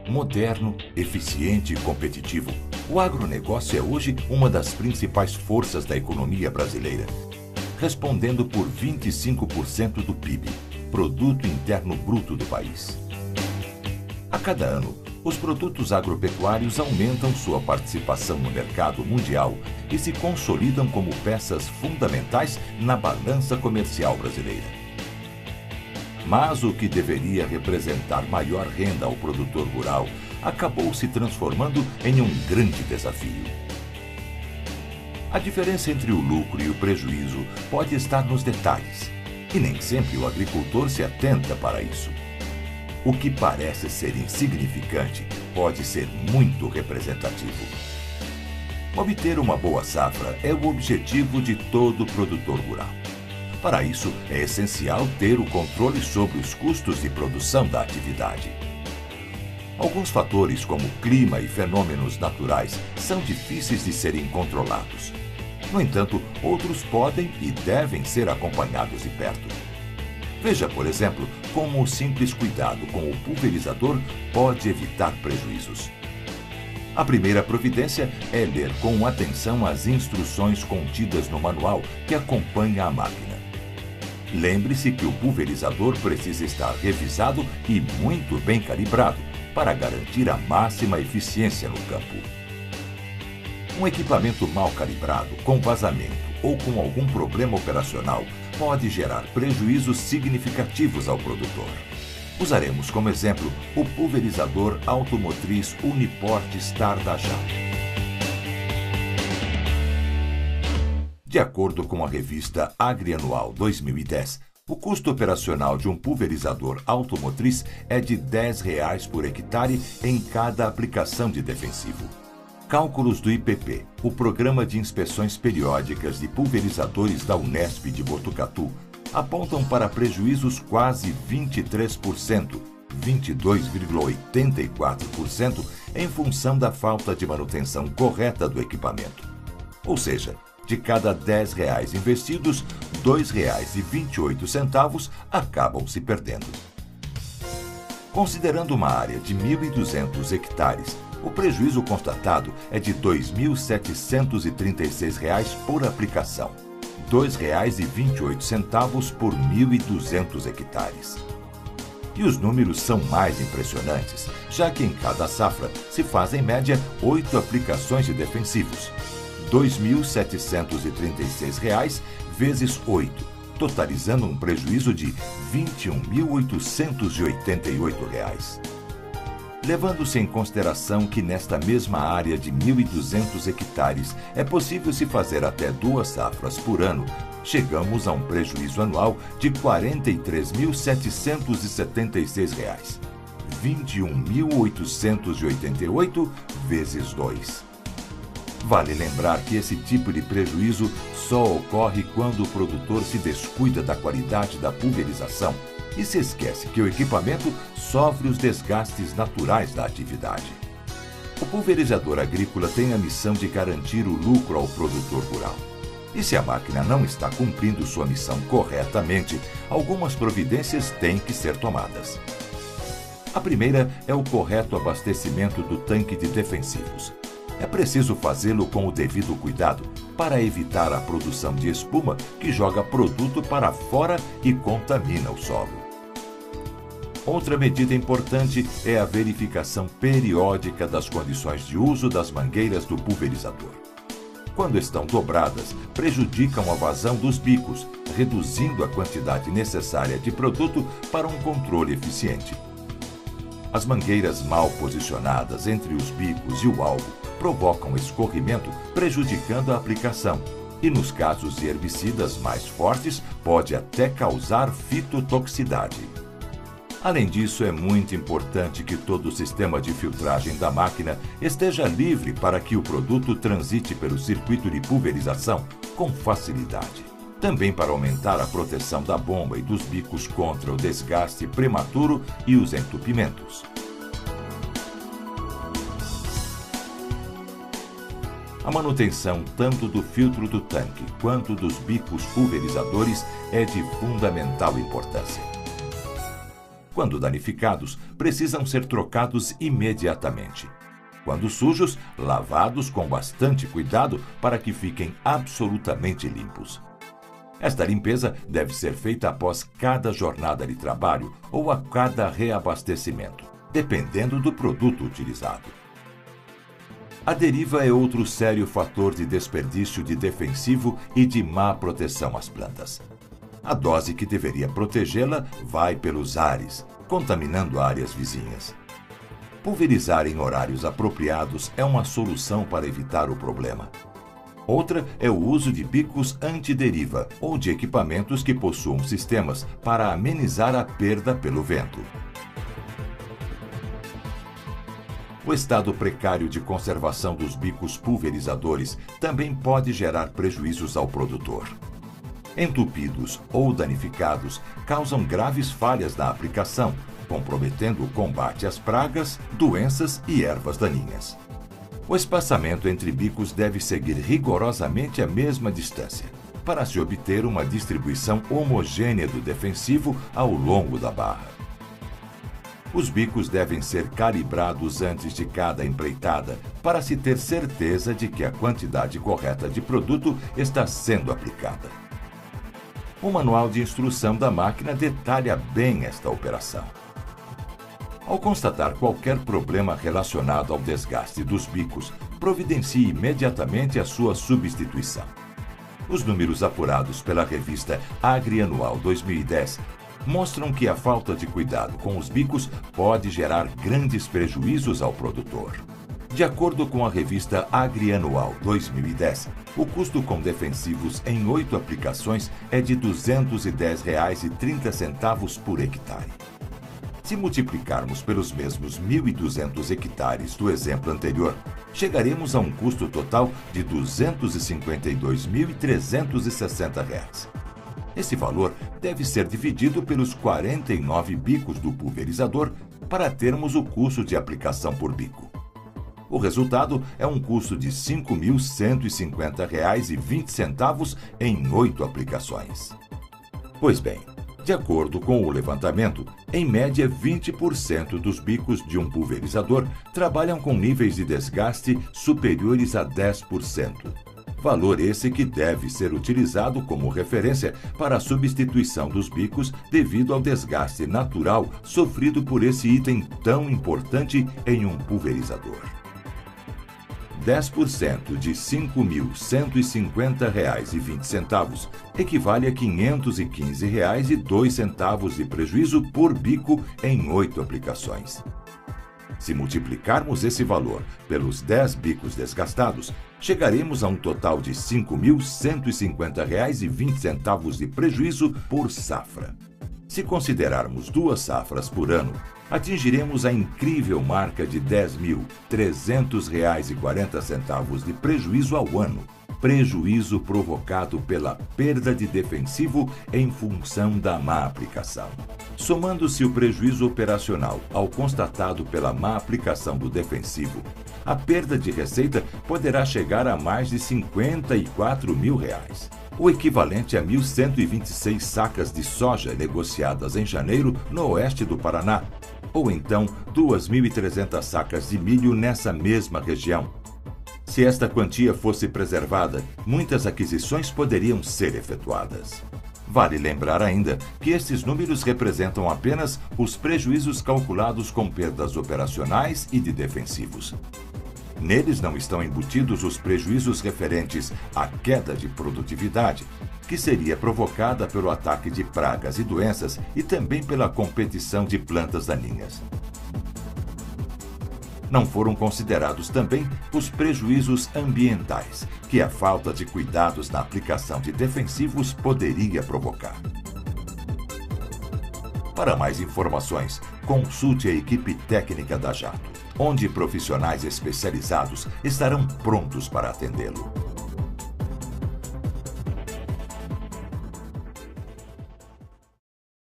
Moderno, eficiente e competitivo, o agronegócio é hoje uma das principais forças da economia brasileira, respondendo por 25% do PIB, Produto Interno Bruto do país. A cada ano, os produtos agropecuários aumentam sua participação no mercado mundial e se consolidam como peças fundamentais na balança comercial brasileira. Mas o que deveria representar maior renda ao produtor rural acabou se transformando em um grande desafio. A diferença entre o lucro e o prejuízo pode estar nos detalhes, e nem sempre o agricultor se atenta para isso. O que parece ser insignificante pode ser muito representativo. Obter uma boa safra é o objetivo de todo produtor rural. Para isso, é essencial ter o controle sobre os custos de produção da atividade. Alguns fatores, como clima e fenômenos naturais, são difíceis de serem controlados. No entanto, outros podem e devem ser acompanhados de perto. Veja, por exemplo, como o simples cuidado com o pulverizador pode evitar prejuízos. A primeira providência é ler com atenção as instruções contidas no manual que acompanha a máquina. Lembre-se que o pulverizador precisa estar revisado e muito bem calibrado para garantir a máxima eficiência no campo. Um equipamento mal calibrado, com vazamento ou com algum problema operacional pode gerar prejuízos significativos ao produtor. Usaremos como exemplo o pulverizador automotriz Uniport Star da JA. De acordo com a revista Agrianual 2010, o custo operacional de um pulverizador automotriz é de R$ 10 por hectare em cada aplicação de defensivo. Cálculos do IPP, o Programa de Inspeções Periódicas de Pulverizadores da Unesp de Botucatu, apontam para prejuízos quase 23%, 22,84%, em função da falta de manutenção correta do equipamento. Ou seja, de cada R$ 10 investidos, R$ 2,28 acabam se perdendo. Considerando uma área de 1.200 hectares, o prejuízo constatado é de R$ 2.736 por aplicação, R$ 2,28 por 1.200 hectares. E os números são mais impressionantes, já que em cada safra se fazem em média 8 aplicações de defensivos. R$ 2.736 vezes 8, totalizando um prejuízo de R$ 21.888. Levando-se em consideração que nesta mesma área de 1.200 hectares é possível se fazer até 2 safras por ano, chegamos a um prejuízo anual de R$ 43.776, R$ 21.888 vezes 2. Vale lembrar que esse tipo de prejuízo só ocorre quando o produtor se descuida da qualidade da pulverização e se esquece que o equipamento sofre os desgastes naturais da atividade. O pulverizador agrícola tem a missão de garantir o lucro ao produtor rural. E se a máquina não está cumprindo sua missão corretamente, algumas providências têm que ser tomadas. A primeira é o correto abastecimento do tanque de defensivos. É preciso fazê-lo com o devido cuidado para evitar a produção de espuma que joga produto para fora e contamina o solo. Outra medida importante é a verificação periódica das condições de uso das mangueiras do pulverizador. Quando estão dobradas, prejudicam a vazão dos bicos, reduzindo a quantidade necessária de produto para um controle eficiente. As mangueiras mal posicionadas entre os bicos e o alvo provocam escorrimento, prejudicando a aplicação, e nos casos de herbicidas mais fortes, pode até causar fitotoxicidade. Além disso, é muito importante que todo o sistema de filtragem da máquina esteja livre para que o produto transite pelo circuito de pulverização com facilidade. Também para aumentar a proteção da bomba e dos bicos contra o desgaste prematuro e os entupimentos. A manutenção tanto do filtro do tanque quanto dos bicos pulverizadores é de fundamental importância. Quando danificados, precisam ser trocados imediatamente. Quando sujos, lavados com bastante cuidado para que fiquem absolutamente limpos. Esta limpeza deve ser feita após cada jornada de trabalho ou a cada reabastecimento, dependendo do produto utilizado. A deriva é outro sério fator de desperdício de defensivo e de má proteção às plantas. A dose que deveria protegê-la vai pelos ares, contaminando áreas vizinhas. Pulverizar em horários apropriados é uma solução para evitar o problema. Outra é o uso de bicos antideriva ou de equipamentos que possuam sistemas para amenizar a perda pelo vento. O estado precário de conservação dos bicos pulverizadores também pode gerar prejuízos ao produtor. Entupidos ou danificados causam graves falhas na aplicação, comprometendo o combate às pragas, doenças e ervas daninhas. O espaçamento entre bicos deve seguir rigorosamente a mesma distância, para se obter uma distribuição homogênea do defensivo ao longo da barra. Os bicos devem ser calibrados antes de cada empreitada, para se ter certeza de que a quantidade correta de produto está sendo aplicada. O manual de instrução da máquina detalha bem esta operação. Ao constatar qualquer problema relacionado ao desgaste dos bicos, providencie imediatamente a sua substituição. Os números apurados pela revista Agrianual 2010 mostram que a falta de cuidado com os bicos pode gerar grandes prejuízos ao produtor. De acordo com a revista Agrianual 2010, o custo com defensivos em 8 aplicações é de R$ 210,30 por hectare. Se multiplicarmos pelos mesmos 1.200 hectares do exemplo anterior, chegaremos a um custo total de R$ 252.360. Esse valor deve ser dividido pelos 49 bicos do pulverizador para termos o custo de aplicação por bico. O resultado é um custo de R$ 5.150,20 em 8 aplicações. Pois bem, de acordo com o levantamento, em média 20% dos bicos de um pulverizador trabalham com níveis de desgaste superiores a 10%. Valor esse que deve ser utilizado como referência para a substituição dos bicos devido ao desgaste natural sofrido por esse item tão importante em um pulverizador. 10% de R$ 5.150,20 equivale a R$ 515,02 de prejuízo por bico em 8 aplicações. Se multiplicarmos esse valor pelos 10 bicos desgastados, chegaremos a um total de R$ 5.150,20 de prejuízo por safra. Se considerarmos 2 safras por ano, atingiremos a incrível marca de R$ 10.300,40 de prejuízo ao ano. Prejuízo provocado pela perda de defensivo em função da má aplicação. Somando-se o prejuízo operacional ao constatado pela má aplicação do defensivo, a perda de receita poderá chegar a mais de R$ 54 mil, o equivalente a 1.126 sacas de soja negociadas em janeiro no oeste do Paraná, ou então 2.300 sacas de milho nessa mesma região. Se esta quantia fosse preservada, muitas aquisições poderiam ser efetuadas. Vale lembrar ainda que estes números representam apenas os prejuízos calculados com perdas operacionais e de defensivos. Neles não estão embutidos os prejuízos referentes à queda de produtividade, que seria provocada pelo ataque de pragas e doenças e também pela competição de plantas daninhas. Não foram considerados também os prejuízos ambientais, que a falta de cuidados na aplicação de defensivos poderia provocar. Para mais informações, consulte a equipe técnica da Jato, onde profissionais especializados estarão prontos para atendê-lo.